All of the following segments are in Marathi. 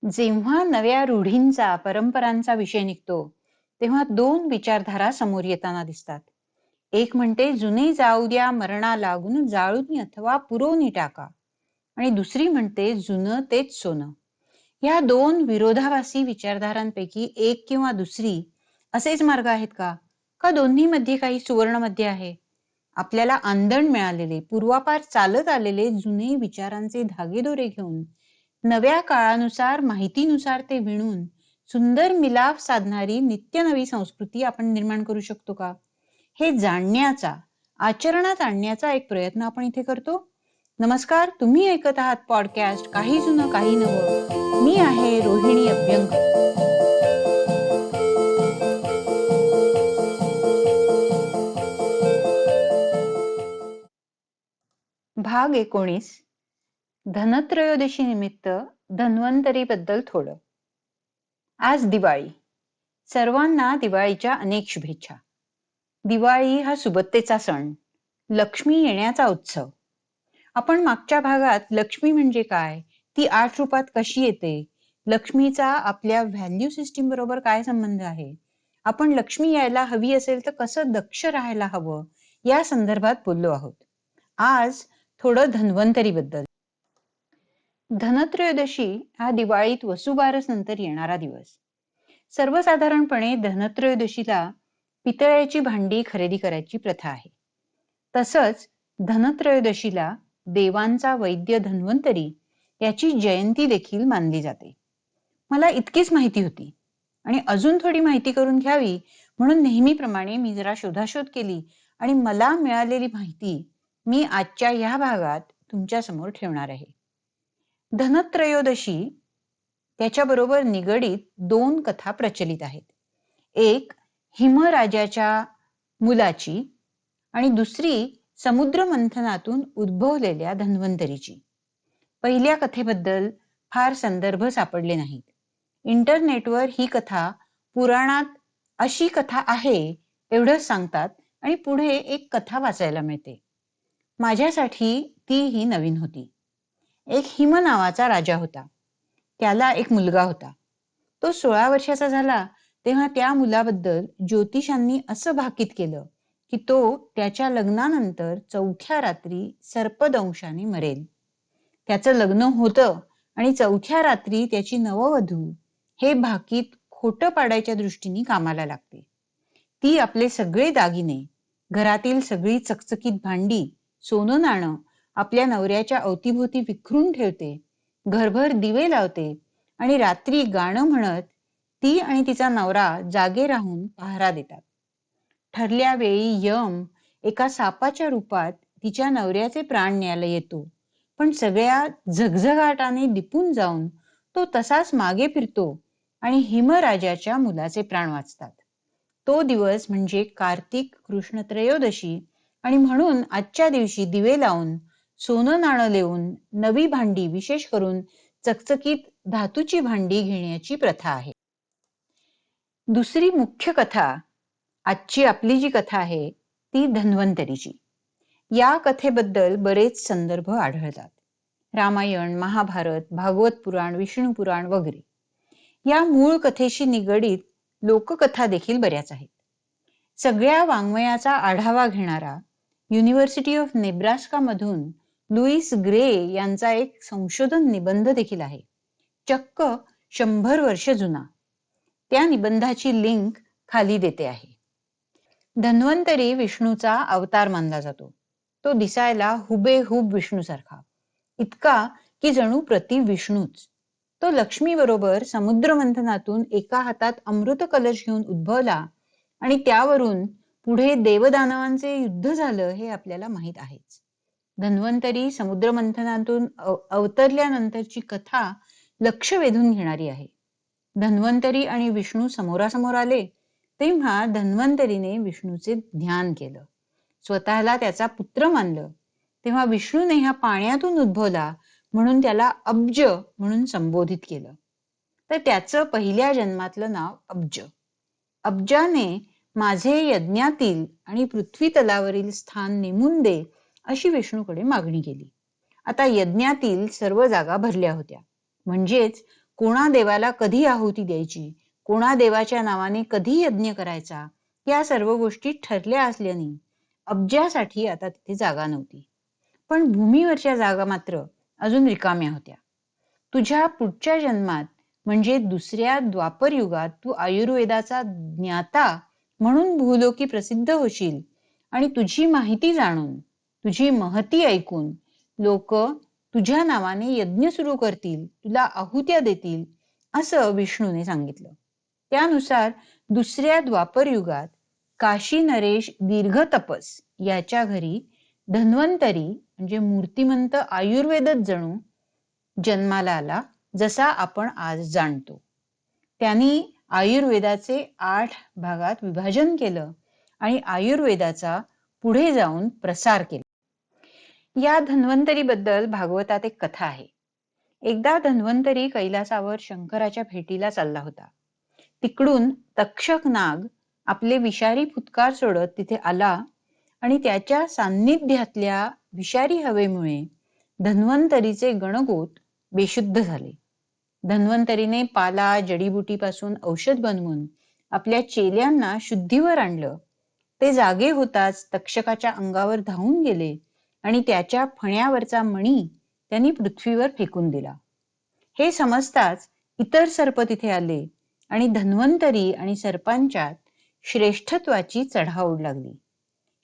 जेव्हा नव्या रूढींचा परंपरांचा विषय निघतो तेव्हा दोन विचारधारा समोर येताना दिसतात. एक म्हणते जुने जाऊ द्या मरणा लागून जाळून अथवा पुरवणी टाका, आणि दुसरी म्हणते जुनं तेच सोनं. या दोन विरोधाभासी विचारधारांपैकी एक किंवा दुसरी असेच मार्ग आहेत का? का दोन्ही मध्ये काही सुवर्ण मध्ये आहे? आपल्याला आंदण मिळालेले पूर्वापार चालत आलेले जुने विचारांचे धागेदोरे घेऊन नव्या काळानुसार माहितीनुसार ते विणून सुंदर मिलाफ साधणारी नित्य नवी संस्कृती आपण निर्माण करू शकतो का? हे जाणण्याचा, आचरणात आणण्याचा एक प्रयत्न आपण इथे करतो. नमस्कार, तुम्ही ऐकत आहात पॉडकास्ट काही जुनं काही नवं. मी आहे रोहिणी अभ्यंकर. भाग 19. धनत्रयोदशी निमित्त धन्वंतरी बद्दल थोडं. आज दिवाळी. सर्वांना दिवाळीच्या अनेक शुभेच्छा. दिवाळी हा सुबत्तेचा सण, लक्ष्मी येण्याचा उत्सव. आपण मागच्या भागात लक्ष्मी म्हणजे काय, ती 8 रूपात कशी येते, लक्ष्मीचा आपल्या व्हॅल्यू सिस्टीम बरोबर काय संबंध आहे, आपण लक्ष्मी यायला हवी असेल तर कसं दक्ष राहायला हवं, या संदर्भात बोललो आहोत. आज थोडं धन्वंतरी बद्दल. धनत्रयोदशी हा दिवाळीत वसुबारस नंतर येणारा दिवस. सर्वसाधारणपणे धनत्रयोदशीला पितळ्याची भांडी खरेदी करायची प्रथा आहे. तसंच धनत्रयोदशीला देवांचा वैद्य धन्वंतरी याची जयंती देखील मानली जाते. मला इतकीच माहिती होती आणि अजून थोडी माहिती करून घ्यावी म्हणून नेहमीप्रमाणे मी जरा शोधाशोध केली आणि मला मिळालेली माहिती मी आजच्या या भागात तुमच्या समोर ठेवणार आहे. धनत्रयोदशी त्याच्याबरोबर निगडीत दोन कथा प्रचलित आहेत. एक हिमराजाच्या मुलाची आणि दुसरी समुद्र मंथनातून उद्भवलेल्या धन्वंतरीची. पहिल्या कथेबद्दल फार संदर्भ सापडले नाहीत. इंटरनेटवर ही कथा पुराणात अशी कथा आहे एवढंच सांगतात आणि पुढे एक कथा वाचायला मिळते. माझ्यासाठी ती ही नवीन होती. एक हिम नावाचा राजा होता. त्याला एक मुलगा होता. तो 16 वर्षाचा झाला तेव्हा त्या मुलाबद्दल ज्योतिषांनी असं भाकीत केलं की तो त्याच्या लग्नानंतर 4थ्या रात्री सर्पदंशाने मरेल. त्याचं लग्न होतं आणि 4थ्या रात्री त्याची नववधू हे भाकीत खोटं पाडायच्या दृष्टीने कामाला लागते. ती आपले सगळे दागिने, घरातील सगळी चकचकीत भांडी, सोनं नाणं आपल्या नवऱ्याच्या अवतीभोवती विखरून ठेवते, घरभर दिवे लावते आणि रात्री गाणं म्हणत ती आणि तिचा नवरा जागे राहून पहारा देतात. ठरल्या वेळी यम एका सापाच्या रूपात तिच्या नवऱ्याचे प्राण न्यायला येतो, पण सगळ्या झगझगाटाने दिपून जाऊन तो तसाच मागे फिरतो आणि हिमराजाच्या मुलाचे प्राण वाचतात. तो दिवस म्हणजे कार्तिक कृष्ण त्रयोदशी आणि म्हणून आजच्या दिवशी दिवे लावून, सोनं नाणं लेवून, नवी भांडी, विशेष करून चकचकीत धातूची भांडी घेण्याची प्रथा आहे. दुसरी मुख्य कथा, आजची आपली जी कथा आहे ती धन्वंतरीची. या कथेबद्दल बरेच संदर्भ आढळतात. रामायण, महाभारत, भागवत पुराण, विष्णू पुराण वगैरे. या मूळ कथेशी निगडीत लोककथा देखील बऱ्याच आहेत. सगळ्या वाङ्मयाचा आढावा घेणारा युनिव्हर्सिटी ऑफ नेब्रास्का मधून लुईस ग्रे यांचा एक संशोधन निबंध देखील आहे, चक्क 100 वर्ष जुना. त्या निबंधाची लिंक खाली देते आहे. धन्वंतरी विष्णूचा अवतार मानला जातो. तो दिसायला हुबेहूब विष्णूसारखा, इतका की जणू प्रति विष्णूच. तो लक्ष्मी बरोबर समुद्र मंथनातून एका हातात अमृत कलश घेऊन उद्भवला आणि त्यावरून पुढे देवदानवांचे युद्ध झालं हे आपल्याला माहित आहेच. धन्वंतरी समुद्र मंथनातून अवतरल्यानंतरची कथा लक्ष वेधून घेणारी आहे. धन्वंतरी आणि विष्णू समोरासमोर आले तेव्हा धन्वंतरीने विष्णूचे ध्यान केलं, स्वतःला त्याचा पुत्र मानलं. तेव्हा विष्णूने हा पाण्यातून उद्भवला म्हणून त्याला अब्ज म्हणून संबोधित केलं. तर त्याचं पहिल्या जन्मातलं नाव अब्ज. अब्जाने माझे यज्ञातील आणि पृथ्वी तलावरील स्थान नेमून दे अशी विष्णूकडे मागणी केली. आता यज्ञातील सर्व जागा भरल्या होत्या, म्हणजेच कोणा देवाला कधी आहुती द्यायची, कोणा देवाच्या नावाने कधी यज्ञ करायचा, या सर्व गोष्टी ठरल्या असल्याने अब्जासाठी आता तिथे जागा नव्हती. पण भूमीवरच्या जागा मात्र अजून रिकाम्या होत्या. तुझ्या पुढच्या जन्मात म्हणजे दुसऱ्या द्वापर युगात तू आयुर्वेदाचा ज्ञाता म्हणून भूलोकी प्रसिद्ध होशील आणि तुझी माहिती जाणून, तुझी महती ऐकून लोक तुझ्या नावाने यज्ञ सुरू करतील, तुला आहुत्या देतील, असं विष्णूने सांगितलं. त्यानुसार दुसऱ्या द्वापर युगात काशी नरेश दीर्घतपस याच्या घरी धन्वंतरी म्हणजे मूर्तिमंत आयुर्वेदच जणू जन्माला आला, जसा आपण आज जाणतो. त्यांनी आयुर्वेदाचे 8 भागात विभाजन केलं आणि आयुर्वेदाचा पुढे जाऊन प्रसार केला. या धन्वंतरी बद्दल भागवतात एक कथा आहे. एकदा धन्वंतरी कैलासावर शंकराच्या भेटीला चालला होता. तिकडून तक्षक नाग आपले विषारी फुत्कार सोडत तिथे आला आणि त्याच्या सान्निध्यातल्या विषारी हवेमुळे धन्वंतरीचे गणगोत बेशुद्ध झाले. धन्वंतरीने पाला जडीबुटीपासून औषध बनवून आपल्या चेल्यांना शुद्धीवर आणलं. ते जागे होताच तक्षकाच्या अंगावर धावून गेले आणि त्याच्या फण्यावरचा मणी त्यांनी पृथ्वीवर फेकून दिला. हे समजताच इतर सर्प तिथे आले आणि धन्वंतरी आणि सर्पांच्यात श्रेष्ठत्वाची चढाओढ लागली.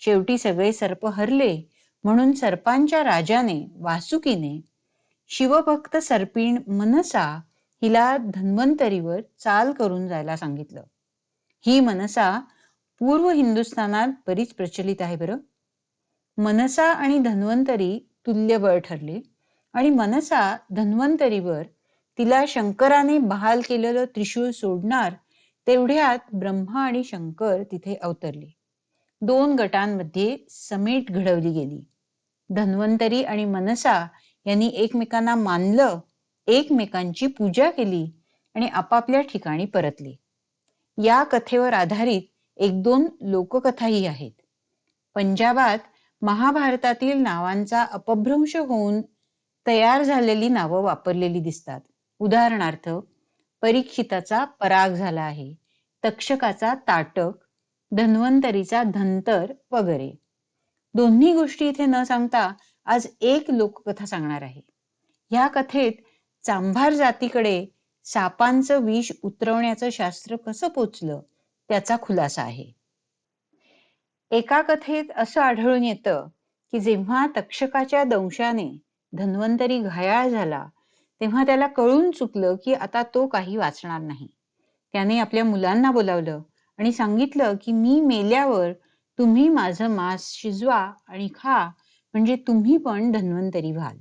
शेवटी सगळे सर्प हरले म्हणून सर्पांच्या राजाने वासुकीने शिवभक्त सर्पीण मनसा हिला धन्वंतरीवर चाल करून जायला सांगितलं. ही मनसा पूर्व हिंदुस्थानात बरीच प्रचलित आहे बरं. मनसा आणि धन्वंतरी तुल्यबळ ठरले आणि मनसा धन्वंतरीवर तिला शंकराने बहाल केलेलं त्रिशूळ सोडणार तेवढ्यात ब्रह्मा आणि शंकर तिथे अवतरले. 2 गटांमध्ये समेट घडवली गेली. धन्वंतरी आणि मनसा यांनी एकमेकांना मानलं, एकमेकांची पूजा केली आणि आपापल्या ठिकाणी परतले. या कथेवर आधारित 1-2 लोककथाही आहेत. पंजाबात महाभारतातील नावांचा अपभ्रंश होऊन तयार झालेली नावं वापरलेली दिसतात. उदाहरणार्थ, परीक्षिताचा पराग झाला आहे, तक्षकाचा ताटक, धन्वंतरीचा धंतर वगैरे. दोन्ही गोष्टी इथे न सांगता आज एक लोककथा सांगणार आहे. ह्या कथेत चांभार जातीकडे सापांचं विष उतरवण्याचं शास्त्र कसं पोचलं त्याचा खुलासा आहे. एका कथेत असं आढळून येतं की जेव्हा तक्षकाच्या दंशाने धन्वंतरी घायाळ झाला तेव्हा त्याला कळून चुकलं की आता तो काही वाचणार नाही. त्याने आपल्या मुलांना बोलावलं आणि सांगितलं की मी मेल्यावर तुम्ही माझं मांस शिजवा आणि खा, म्हणजे तुम्ही पण धन्वंतरी व्हाल.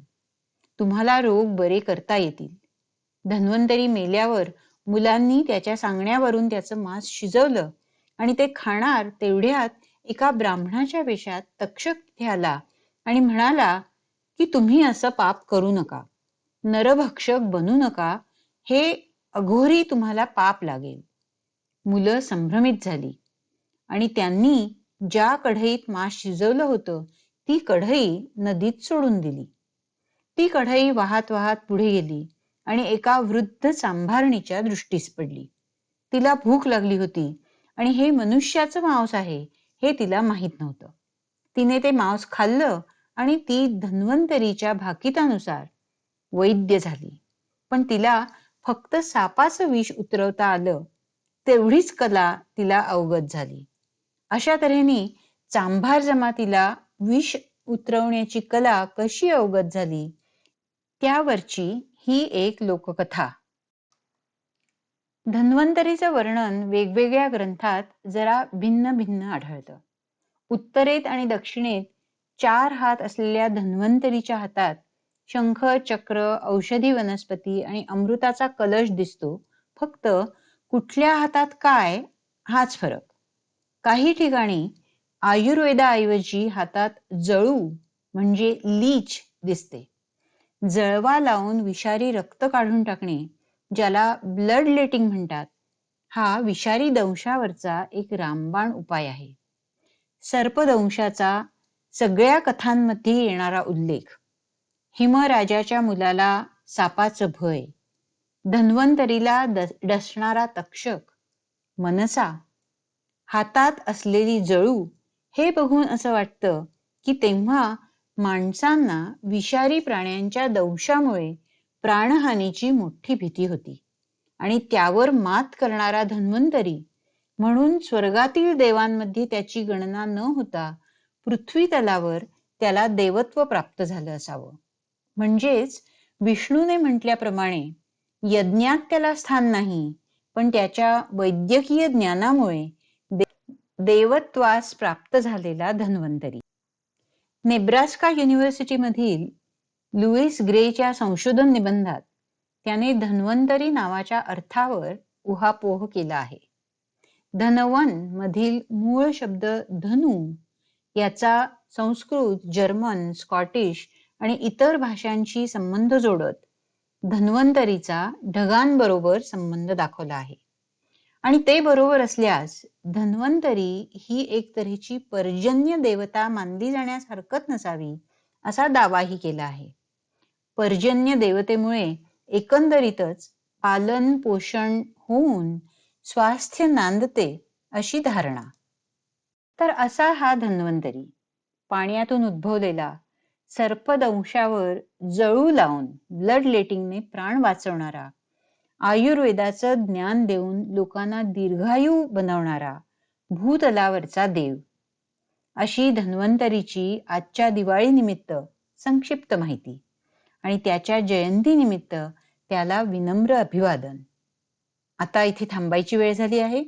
तुम्हाला रोग बरे करता येतील. धन्वंतरी मेल्यावर मुलांनी त्याच्या सांगण्यावरून त्याचं मांस शिजवलं आणि ते खाणार तेवढ्यात एका ब्राह्मणाच्या वेशात तक्षक तिथे आला आणि म्हणाला की तुम्ही असं पाप करू नका, नरभक्षक बनू नका, हे अघोरी तुम्हाला पाप लागेल. मुलं संभ्रमित झाली आणि त्यांनी ज्या कढईत मांस शिजवलं होतं ती कढई नदीत सोडून दिली. ती कढई वाहत वाहत पुढे गेली आणि एका वृद्ध चांभारणीच्या दृष्टीस पडली. तिला भूक लागली होती आणि हे मनुष्याचं मांस आहे हे तिला माहित नव्हतं. तिने ते मांस खाल्लं आणि ती धन्वंतरीच्या भाकितानुसार वैद्य झाली. पण तिला फक्त सापाचं विष उतरवता आलं तेवढीच कला तिला अवगत झाली. अशा तऱ्हेने चांभार जमातीला विष उतरवण्याची कला कशी अवगत झाली त्यावरची ही एक लोककथा. धन्वंतरीचं वर्णन वेगवेगळ्या ग्रंथात जरा भिन्न भिन्न आढळतं. उत्तरेत आणि दक्षिणेत 4 हात असलेल्या धन्वंतरीच्या हातात शंख, चक्र, औषधी वनस्पती आणि अमृताचा कलश दिसतो. फक्त कुठल्या हातात काय हाच फरक. काही ठिकाणी आयुर्वेदाऐवजी हातात जळू म्हणजे लीच दिसते. जळवा लावून विषारी रक्त काढून टाकणे, ज्याला ब्लड लेटिंग म्हणतात, हा विषारी दंशावरचा एक रामबाण उपाय आहे. सर्पदंशाचा सगळ्या कथांमध्ये येणारा उल्लेख, हिमराजाच्या मुलाला सापाचं भय, धन्वंतरीला डसणारा तक्षक, मनसा, हातात असलेली जळू हे बघून असं वाटतं की तेव्हा माणसांना विषारी प्राण्यांच्या दंशामुळे प्राणहानीची मोठी भीती होती आणि त्यावर मात करणारा धन्वंतरी म्हणून स्वर्गातील देवांमध्ये त्याची गणना न होता पृथ्वी तलावर त्याला देवत्व प्राप्त झालं असावं. म्हणजेच विष्णूने म्हटल्याप्रमाणे यज्ञात त्याला स्थान नाही, पण त्याच्या वैद्यकीय ज्ञानामुळे देवत्वास प्राप्त झालेला धन्वंतरी. नेब्रास्का युनिव्हर्सिटीमधील लुईस ग्रेच्या संशोधन निबंधात त्याने धन्वंतरी नावाच्या अर्थावर उहापोह केला आहे. धनवन मधील मूळ शब्द धनु याचा संस्कृत, जर्मन, स्कॉटिश आणि इतर भाषांशी संबंध जोडत धन्वंतरीचा ढगांबरोबर संबंध दाखवला आहे. आणि ते बरोबर असल्यास धन्वंतरी ही एक तऱ्हेची पर्जन्य देवता मानली जाण्यास हरकत नसावी असा दावाही केला आहे. पर्जन्य देवतेमुळे एकंदरीतच पालन पोषण होऊन स्वास्थ्य नांदते अशी धारणा. तर असा हा धन्वंतरी पाण्यातून उद्भवलेला सर्पदंशावर जळू लावून ब्लड लेटिंगने प्राण वाचवणारा, आयुर्वेदाचं ज्ञान देऊन लोकांना दीर्घायू बनवणारा भूतलावरचा देव, अशी धन्वंतरीची आजच्या दिवाळी निमित्त संक्षिप्त माहिती आणि त्याच्या जयंती निमित्त त्याला विनम्र अभिवादन. आता इथे थांबायची वेळ झाली आहे.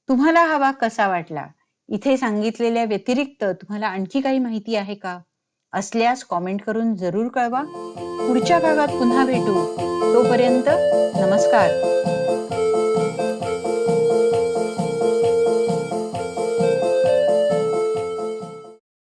तुम्हाला हा भाग कसा वाटला? इथे सांगितलेल्या व्यतिरिक्त तुम्हाला आणखी काही माहिती आहे का? असल्यास कॉमेंट करून जरूर कळवा. पुढच्या भागात पुन्हा भेटू. तोपर्यंत नमस्कार.